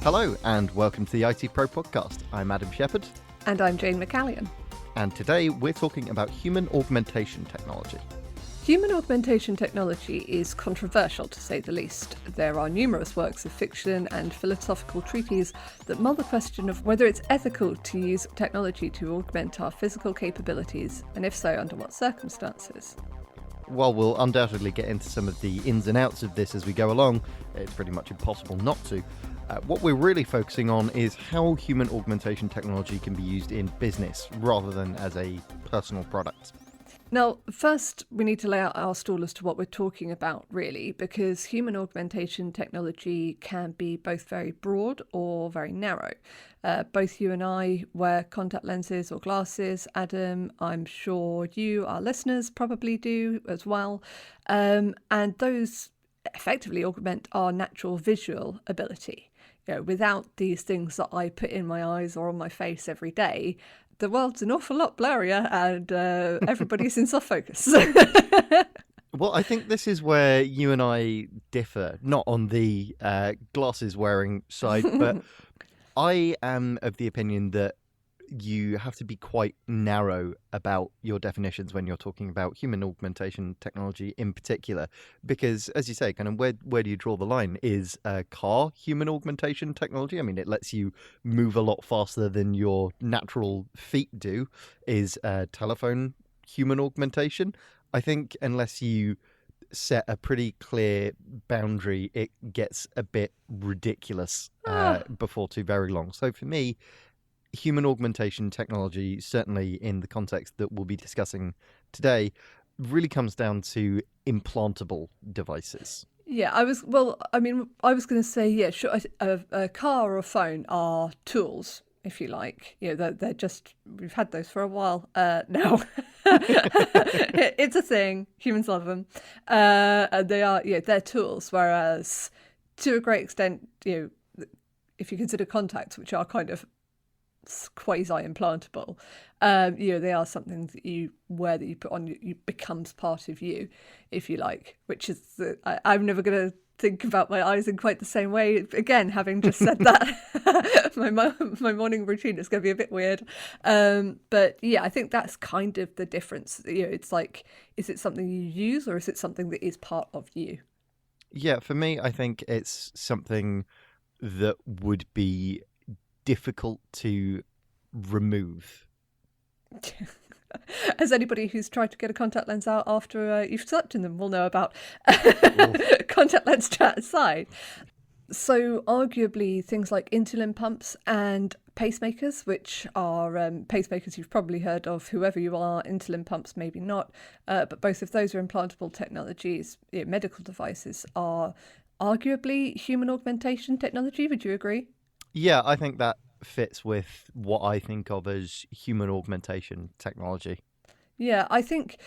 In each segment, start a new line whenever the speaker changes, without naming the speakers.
Hello and welcome to the ITPro Podcast. I'm Adam Shepherd.
And I'm Jane McCallion.
And today we're talking about human augmentation technology.
Human augmentation technology is controversial, to say the least. There are numerous works of fiction and philosophical treatises that mull the question of whether it's ethical to use technology to augment our physical capabilities, and if so, under what circumstances.
While we'll undoubtedly get into some of the ins and outs of this as we go along, it's pretty much impossible not to. What we're really focusing on is how human augmentation technology can be used in business rather than as a personal product.
Now, first, we need to lay out our stall as to what we're talking about, really, because human augmentation technology can be both very broad or very narrow. Both you and I wear contact lenses or glasses. Adam, I'm sure you, our listeners, probably do as well. And those effectively augment our natural visual ability. You know, without these things that I put in my eyes or on my face every day, the world's an awful lot blurrier and everybody's in soft focus.
Well, I think this is where you and I differ, not on the glasses wearing side, but I am of the opinion that you have to be quite narrow about your definitions when you're talking about human augmentation technology in particular, because as you say, kind of where do you draw the line? Is a car human augmentation technology? I mean, it lets you move a lot faster than your natural feet do. Is a telephone human augmentation? I think unless you set a pretty clear boundary, it gets a bit ridiculous before too very long. So for me, human augmentation technology, certainly in the context that we'll be discussing today, really comes down to implantable devices.
Yeah, I was going to say, yeah, sure, a car or a phone are tools, if you like. You know, they're just, we've had those for a while now. It's a thing. Humans love them. And they're tools. Whereas to a great extent, you know, if you consider contacts, which are kind of quasi-implantable, they are something that you wear, that you put on, you becomes part of you, if you like, which is I'm never going to think about my eyes in quite the same way again, having just said that. my morning routine is going to be a bit weird, but yeah, I think that's kind of the difference. You know, it's like, is it something you use or is it something that is part of you?
Yeah, for me, I think it's something that would be difficult to remove.
As anybody who's tried to get a contact lens out after you've slept in them will know about. Contact lens chat aside. So arguably things like insulin pumps and pacemakers, which are pacemakers you've probably heard of, whoever you are, insulin pumps maybe not, but both of those are implantable technologies. Medical devices are arguably human augmentation technology. Would you agree?
Yeah, I think that fits with what I think of as human augmentation technology.
Yeah, I think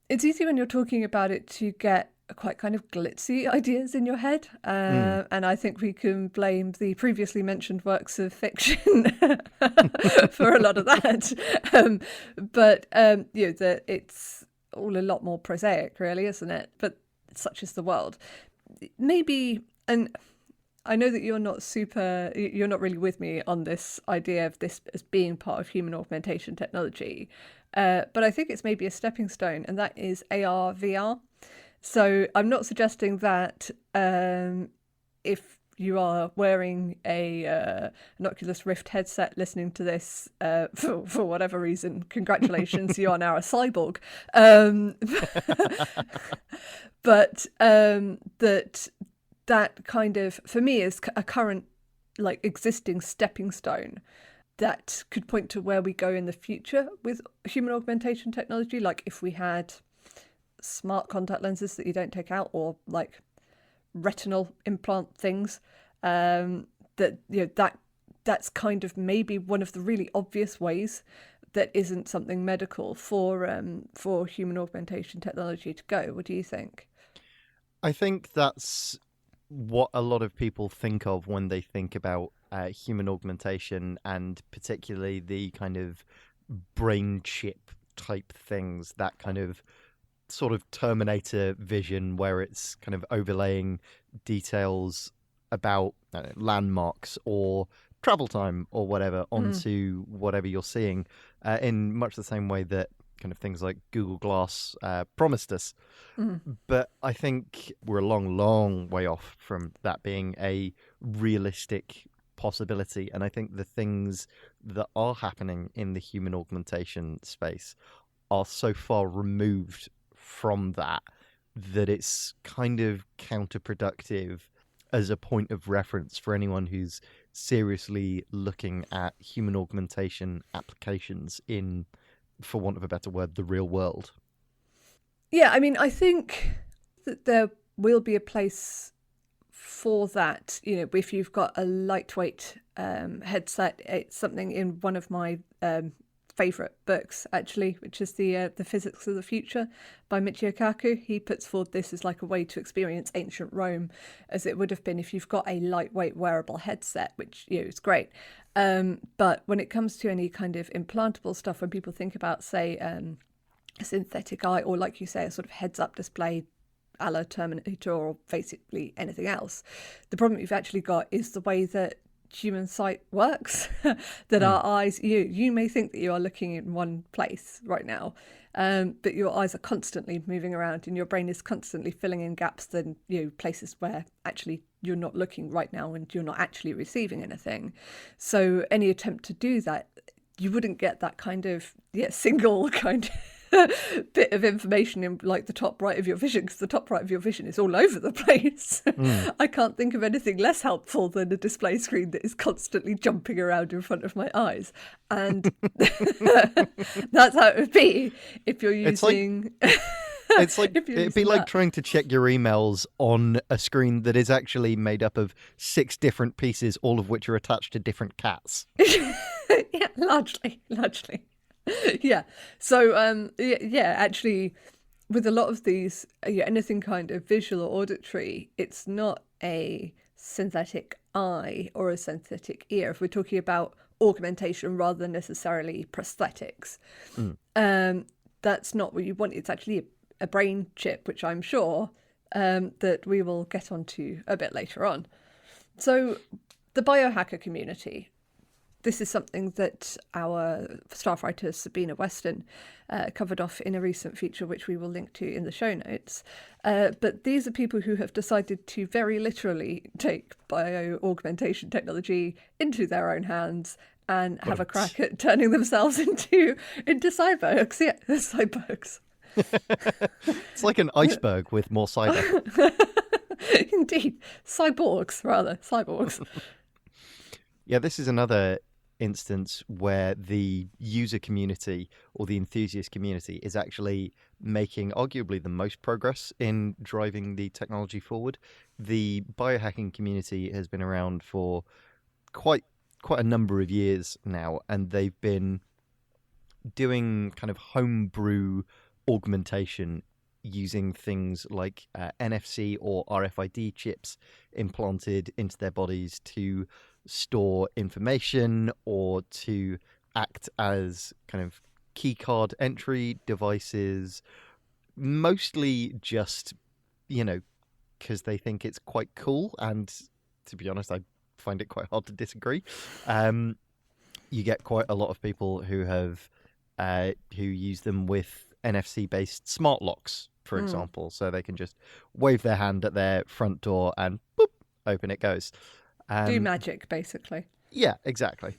it's easy when you're talking about it to get quite kind of glitzy ideas in your head. And I think we can blame the previously mentioned works of fiction for a lot of that. But it's all a lot more prosaic, really, isn't it? But such is the world. Maybe, and I know that you're not really with me on this idea of this as being part of human augmentation technology, but I think it's maybe a stepping stone, and that is AR, VR. So I'm not suggesting that if you are wearing an Oculus Rift headset listening to this for whatever reason, congratulations, you are now a cyborg. But that kind of, for me, is a current, like, existing stepping stone that could point to where we go in the future with human augmentation technology. Like if we had smart contact lenses that you don't take out, or like retinal implant things, that's kind of maybe one of the really obvious ways that isn't something medical for human augmentation technology to go. What do you think?
I think that's what a lot of people think of when they think about human augmentation, and particularly the kind of brain chip type things, that kind of sort of Terminator vision where it's kind of overlaying details about I don't know, landmarks or travel time or whatever onto whatever you're seeing, in much the same way that kind of things like Google Glass promised us. But I think we're a long, long way off from that being a realistic possibility. And I think the things that are happening in the human augmentation space are so far removed from that it's kind of counterproductive as a point of reference for anyone who's seriously looking at human augmentation applications in, for want of a better word, the real world.
Yeah, I mean, I think that there will be a place for that. You know, if you've got a lightweight headset, it's something in one of my favourite books, actually, which is the Physics of the Future by Michio Kaku. He puts forward this as like a way to experience ancient Rome as it would have been if you've got a lightweight wearable headset, which, you know, is great. But when it comes to any kind of implantable stuff, when people think about, say, a synthetic eye, or like you say, a sort of heads-up display a la Terminator or basically anything else, the problem you've actually got is the way that human sight works. That our eyes, you may think that you are looking in one place right now, but your eyes are constantly moving around and your brain is constantly filling in gaps in, you know, places where actually you're not looking right now and you're not actually receiving anything. So any attempt to do that, you wouldn't get that kind of single kind of bit of information in like the top right of your vision, because the top right of your vision is all over the place. I can't think of anything less helpful than a display screen that is constantly jumping around in front of my eyes, and that's how it would be if you're using
it'd be like trying to check your emails on a screen that is actually made up of 6 different pieces, all of which are attached to different cats.
Yeah, largely. Yeah. So, actually, with a lot of these, anything kind of visual or auditory, it's not a synthetic eye or a synthetic ear. If we're talking about augmentation rather than necessarily prosthetics, that's not what you want. It's actually a brain chip, which I'm sure that we will get onto a bit later on. So, the biohacker community. This is something that our staff writer Sabina Weston covered off in a recent feature, which we will link to in the show notes. But these are people who have decided to very literally take bio-augmentation technology into their own hands and have a crack at turning themselves into cyborgs. Yeah, cyborgs.
It's like an iceberg with more cider.
Indeed. Cyborgs.
Yeah, this is another instance where the user community or the enthusiast community is actually making arguably the most progress in driving the technology forward. The biohacking community has been around for quite a number of years now, and they've been doing kind of homebrew augmentation using things like NFC or RFID chips implanted into their bodies to store information or to act as kind of keycard entry devices, mostly just, because they think it's quite cool. And to be honest, I find it quite hard to disagree. You get quite a lot of people who use them with NFC-based smart locks, for example, so they can just wave their hand at their front door and boop, open it goes.
Do magic, basically.
Yeah, exactly.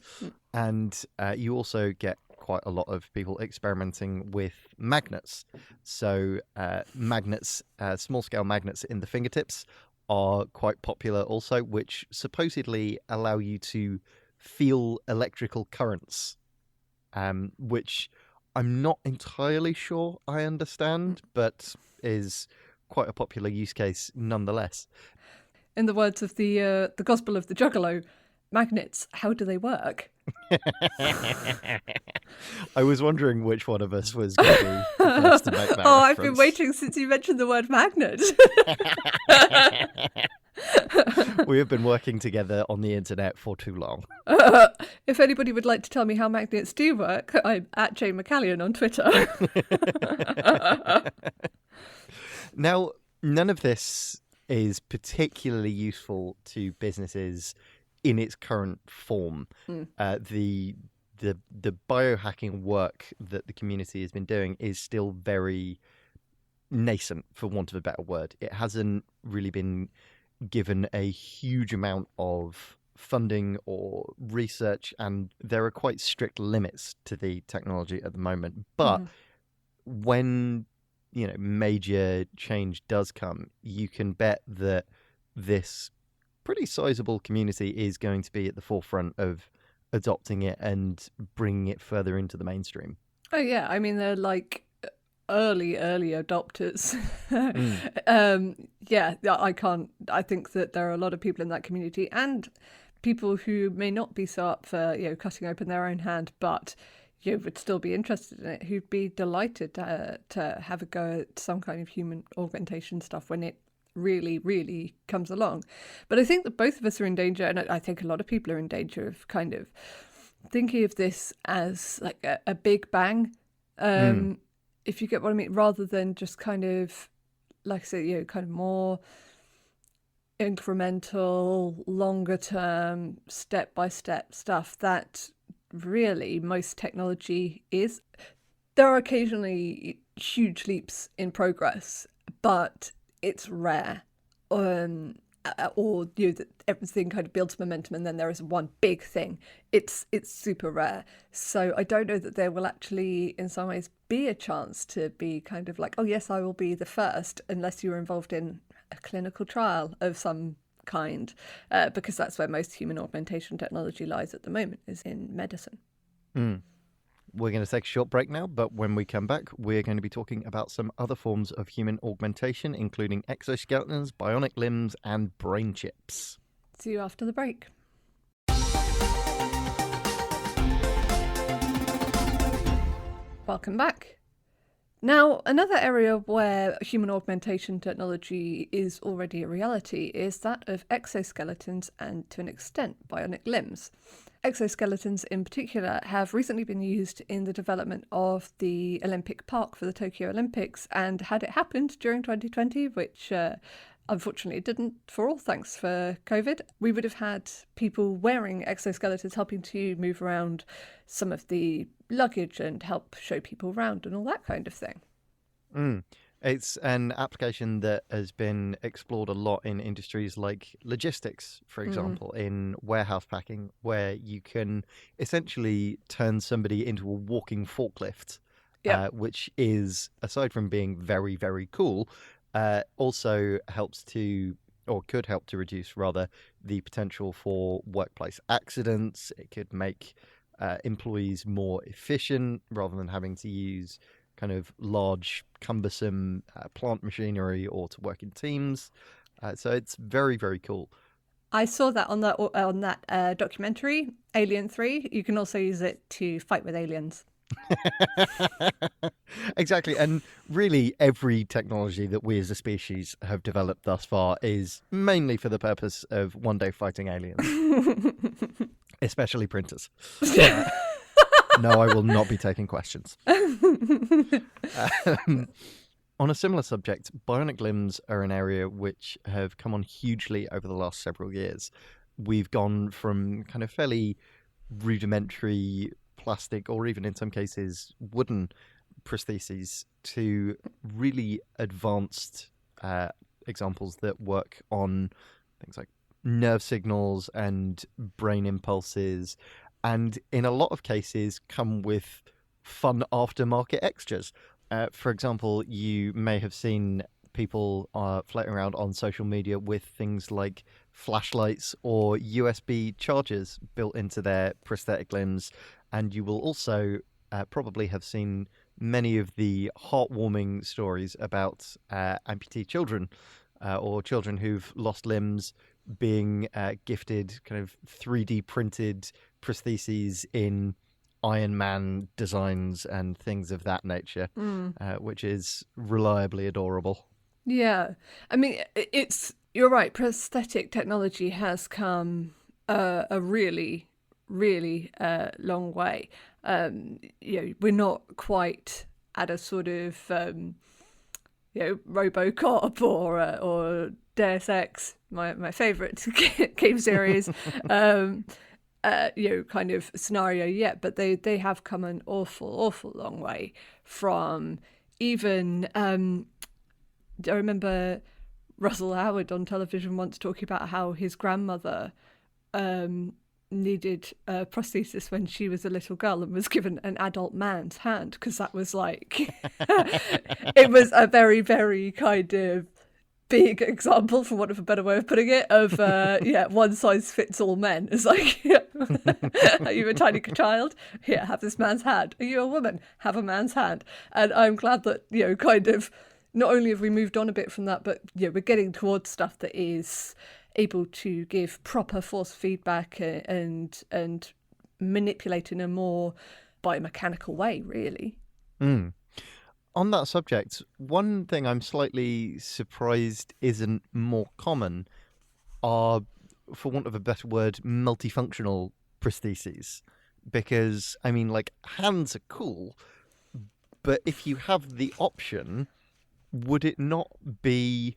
And you also get quite a lot of people experimenting with magnets. So magnets, small-scale magnets in the fingertips are quite popular also, which supposedly allow you to feel electrical currents, which I'm not entirely sure I understand, but is quite a popular use case nonetheless.
In the words of the Gospel of the Juggalo, magnets, how do they work?
I was wondering which one of us was going to be the first to make that reference.
I've been waiting since you mentioned the word magnet.
We have been working together on the internet for too long.
If anybody would like to tell me how magnets do work, I'm at Jane McCallion on Twitter.
Now, none of this is particularly useful to businesses in its current form. The biohacking work that the community has been doing is still very nascent, for want of a better word. It hasn't really been given a huge amount of funding or research, and there are quite strict limits to the technology at the moment. But when major change does come, you can bet that this pretty sizable community is going to be at the forefront of adopting it and bringing it further into the mainstream.
Oh yeah, I mean they're like early adopters. I think that there are a lot of people in that community and people who may not be so up for cutting open their own hand, but would still be interested in it, who'd be delighted to have a go at some kind of human augmentation stuff when it really comes along. But I think that both of us are in danger, and I think a lot of people are in danger of kind of thinking of this as like a big bang, if you get what I mean, rather than just kind of, like I said, kind of more incremental, longer term, step by step stuff that really most technology is. There are occasionally huge leaps in progress, but it's rare. Or that everything kind of builds momentum and then there is one big thing. It's super rare. So I don't know that there will actually in some ways be a chance to be kind of like, oh yes, I will be the first, unless you're involved in a clinical trial of some kind, because that's where most human augmentation technology lies at the moment, is in medicine.
We're going to take a short break now, but when we come back, we're going to be talking about some other forms of human augmentation, including exoskeletons, bionic limbs, and brain chips.
See you after the break. Welcome back. Now, another area where human augmentation technology is already a reality is that of exoskeletons and, to an extent, bionic limbs. Exoskeletons in particular have recently been used in the development of the Olympic Park for the Tokyo Olympics, and had it happened during 2020, which unfortunately didn't, for all thanks for COVID, we would have had people wearing exoskeletons helping to move around some of the luggage and help show people around and all that kind of thing.
It's an application that has been explored a lot in industries like logistics, for example, in warehouse packing, where you can essentially turn somebody into a walking forklift, which is, aside from being very, very cool, also helps to, or could help to reduce, rather, the potential for workplace accidents. It could make employees more efficient rather than having to use kind of large, cumbersome plant machinery or to work in teams. So it's very, very cool.
I saw that on that documentary, Alien 3. You can also use it to fight with aliens.
Exactly. And really, every technology that we as a species have developed thus far is mainly for the purpose of one day fighting aliens, especially printers. No, I will not be taking questions. On a similar subject, bionic limbs are an area which have come on hugely over the last several years. We've gone from kind of fairly rudimentary plastic, or even in some cases wooden prostheses, to really advanced examples that work on things like nerve signals and brain impulses, and in a lot of cases come with fun aftermarket extras. For example, you may have seen people floating around on social media with things like flashlights or USB chargers built into their prosthetic limbs. And you will also probably have seen many of the heartwarming stories about amputee children or children who've lost limbs being gifted kind of 3D printed prostheses in Iron Man designs and things of that nature, which is reliably adorable.
Yeah. I mean, you're right. Prosthetic technology has come a really, really long way. We're not quite at a sort of Robocop or Deus Ex, my favourite game series, kind of scenario yet. But they have come an awful long way from even. I remember Russell Howard on television once talking about how his grandmother needed a prosthesis when she was a little girl and was given an adult man's hand, because that was like it was a very, very kind of big example, for want of a better way of putting it, of one size fits all men. It's like, are you a tiny child? Here, have this man's hand. Are you a woman? Have a man's hand. And I'm glad that kind of not only have we moved on a bit from that, but we're getting towards stuff that is able to give proper force feedback and manipulate in a more biomechanical way, really.
On that subject, one thing I'm slightly surprised isn't more common are, for want of a better word, multifunctional prostheses. Because, I mean, like, hands are cool, but if you have the option, would it not be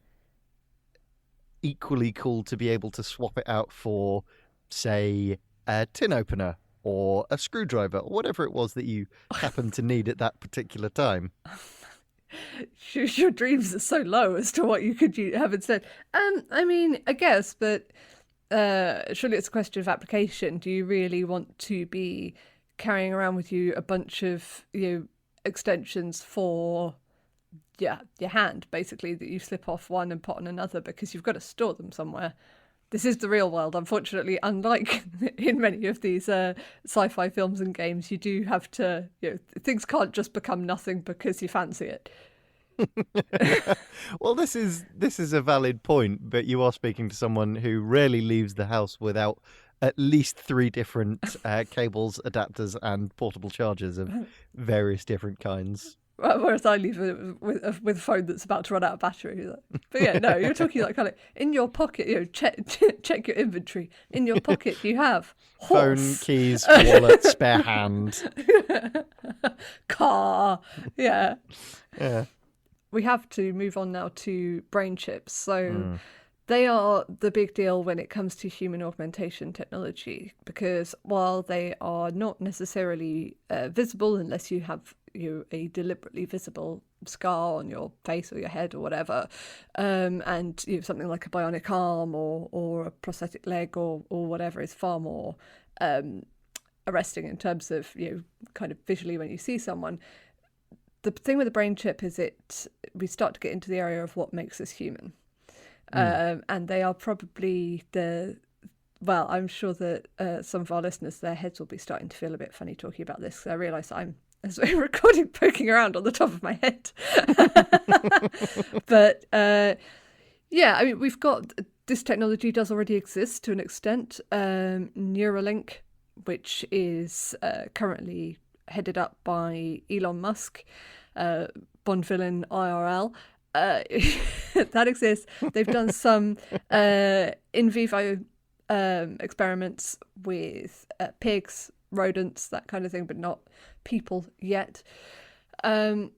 equally cool to be able to swap it out for, say, a tin opener or a screwdriver or whatever it was that you happened to need at that particular time?
Your dreams are so low as to what you could have instead. I mean, I guess, but surely it's a question of application. Do you really want to be carrying around with you a bunch of extensions for your hand, basically, that you slip off one and put on another because you've got to store them somewhere? This is the real world, unfortunately. Unlike in many of these sci-fi films and games, you do have to, things can't just become nothing because you fancy it.
Well, this is a valid point, but you are speaking to someone who rarely leaves the house without at least 3 different cables, adapters, and portable chargers of various different kinds.
Whereas I leave with a phone that's about to run out of battery. But yeah, no, you're talking like kind of in your pocket. Check your inventory. In your pocket, you have horse,
phone, keys, wallet, spare hand,
car. Yeah.
Yeah.
We have to move on now to brain chips. So they are the big deal when it comes to human augmentation technology, because while they are not necessarily visible unless you have a deliberately visible scar on your face or your head or whatever, and something like a bionic arm or a prosthetic leg or whatever is far more arresting in terms of kind of visually when you see someone. The thing with the brain chip is we start to get into the area of what makes us human. And they are probably I'm sure that some of our listeners, their heads will be starting to feel a bit funny talking about this, because I realise I'm, as we're recording, poking around on the top of my head. But I mean, we've got, this technology does already exist to an extent. Neuralink, which is currently headed up by Elon Musk, Bond villain IRL. That exists. They've done some in vivo experiments with pigs, rodents, that kind of thing, but not people yet. I mean,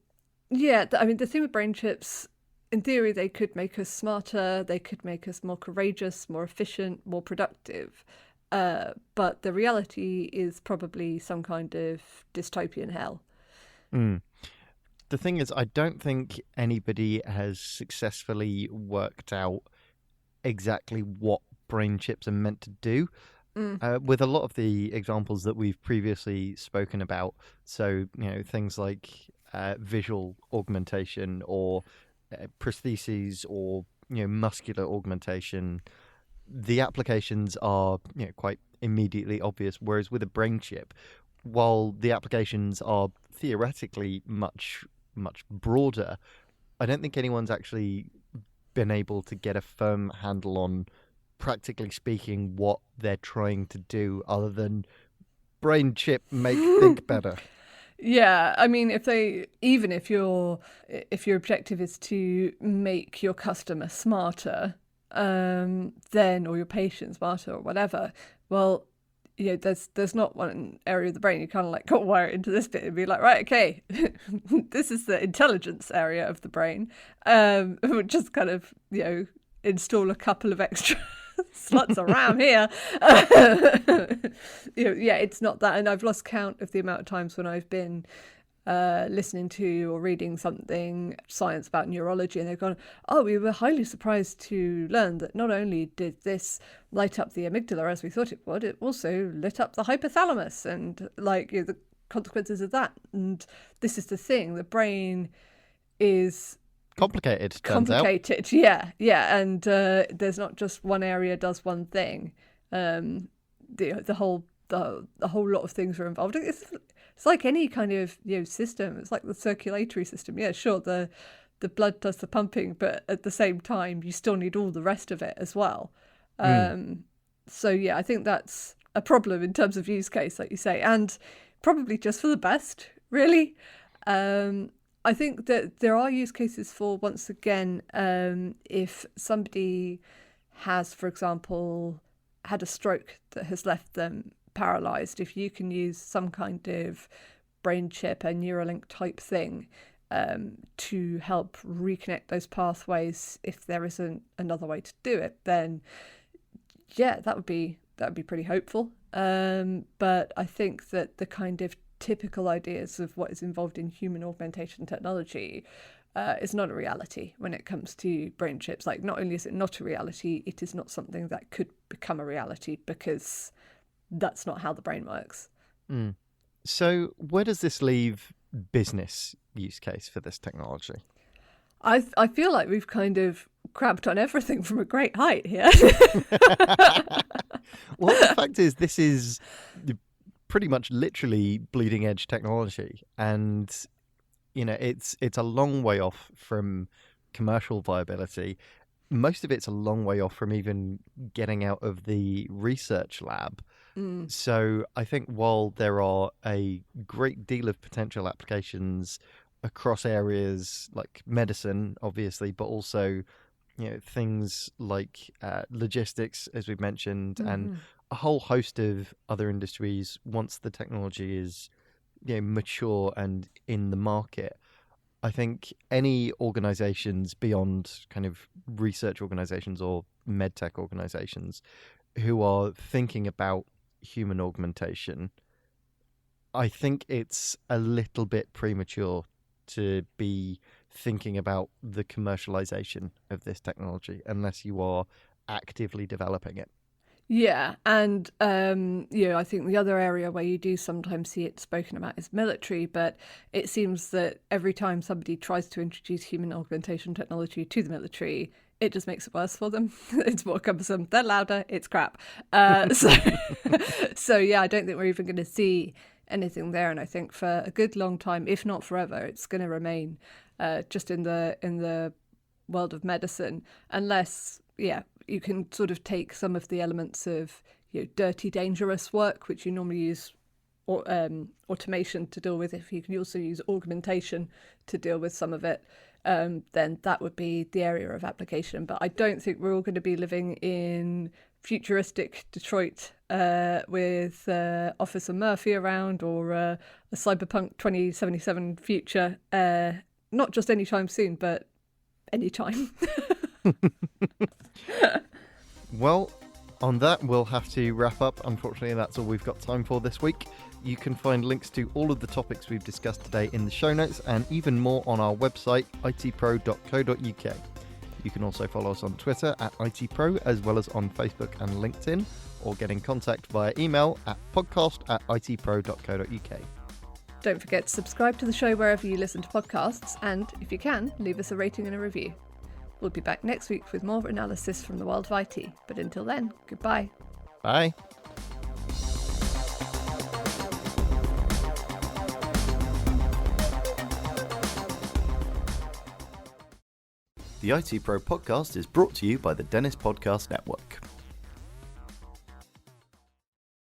the thing with brain chips, in theory, they could make us smarter, they could make us more courageous, more efficient, more productive. But the reality is probably some kind of dystopian hell.
The thing is, I don't think anybody has successfully worked out exactly what brain chips are meant to do. With a lot of the examples that we've previously spoken about, so things like visual augmentation or prostheses or muscular augmentation, the applications are quite immediately obvious. Whereas with a brain chip, while the applications are theoretically much broader, I don't think anyone's actually been able to get a firm handle on, practically speaking, what they're trying to do, other than brain chip make think better.
Yeah, I mean, if your objective is to make your customer smarter, then, or your patient smarter or whatever, well, there's not one area of the brain you kind of like got to wire it into this bit and be like, right, okay, this is the intelligence area of the brain. Just kind of, install a couple of extra slots of RAM here. It's not that. And I've lost count of the amount of times when I've been listening to or reading something science about neurology, and they've gone, oh, we were highly surprised to learn that not only did this light up the amygdala as we thought it would, it also lit up the hypothalamus, and the consequences of that. And this is the thing, the brain is
complicated.
Yeah, and there's not just one area does one thing. The whole lot of things are involved. It's like any kind of system. It's like the circulatory system. Yeah, sure, the blood does the pumping, but at the same time, you still need all the rest of it as well. So yeah, I think that's a problem in terms of use case, like you say, and probably just for the best, really. I think that there are use cases for, once again, if somebody has, for example, had a stroke that has left them paralyzed, if you can use some kind of brain chip, a Neuralink type thing, to help reconnect those pathways, if there isn't another way to do it, then yeah, that would be pretty hopeful. But I think that the kind of typical ideas of what is involved in human augmentation technology is not a reality when it comes to brain chips. Like, not only is it not a reality, it is not something that could become a reality, because that's not how the brain works.
So where does this leave business use case for this technology?
I feel like we've kind of crabbed on everything from a great height here.
Well, the fact is, this is pretty much literally bleeding edge technology, and it's a long way off from commercial viability. Most of it's a long way off from even getting out of the research lab. So I think while there are a great deal of potential applications across areas like medicine, obviously, but also things like logistics, as we've mentioned, and a whole host of other industries, once the technology is mature and in the market, I think any organizations beyond kind of research organizations or medtech organizations who are thinking about human augmentation, I think it's a little bit premature to be thinking about the commercialization of this technology unless you are actively developing it.
Yeah, and I think the other area where you do sometimes see it spoken about is military, but it seems that every time somebody tries to introduce human augmentation technology to the military, it just makes it worse for them. It's more cumbersome. They're louder. It's crap. So yeah, I don't think we're even going to see anything there. And I think for a good long time, if not forever, it's going to remain just in the world of medicine, unless you can sort of take some of the elements of dirty, dangerous work, which you normally use automation to deal with. If you can also use augmentation to deal with some of it, then that would be the area of application. But I don't think we're all going to be living in futuristic Detroit with Officer Murphy around, or a cyberpunk 2077 future, not just anytime soon, but anytime.
Well, on that, we'll have to wrap up. Unfortunately, that's all we've got time for this week. You can find links to all of the topics we've discussed today in the show notes, and even more on our website, itpro.co.uk. You can also follow us on Twitter at ITPro, as well as on Facebook and LinkedIn, or get in contact via email at podcast@itpro.co.uk.
Don't forget to subscribe to the show wherever you listen to podcasts, and if you can, leave us a rating and a review. We'll be back next week with more analysis from the world of IT. But until then, goodbye.
Bye. The ITPro Podcast is brought to you by the Dennis Podcast Network.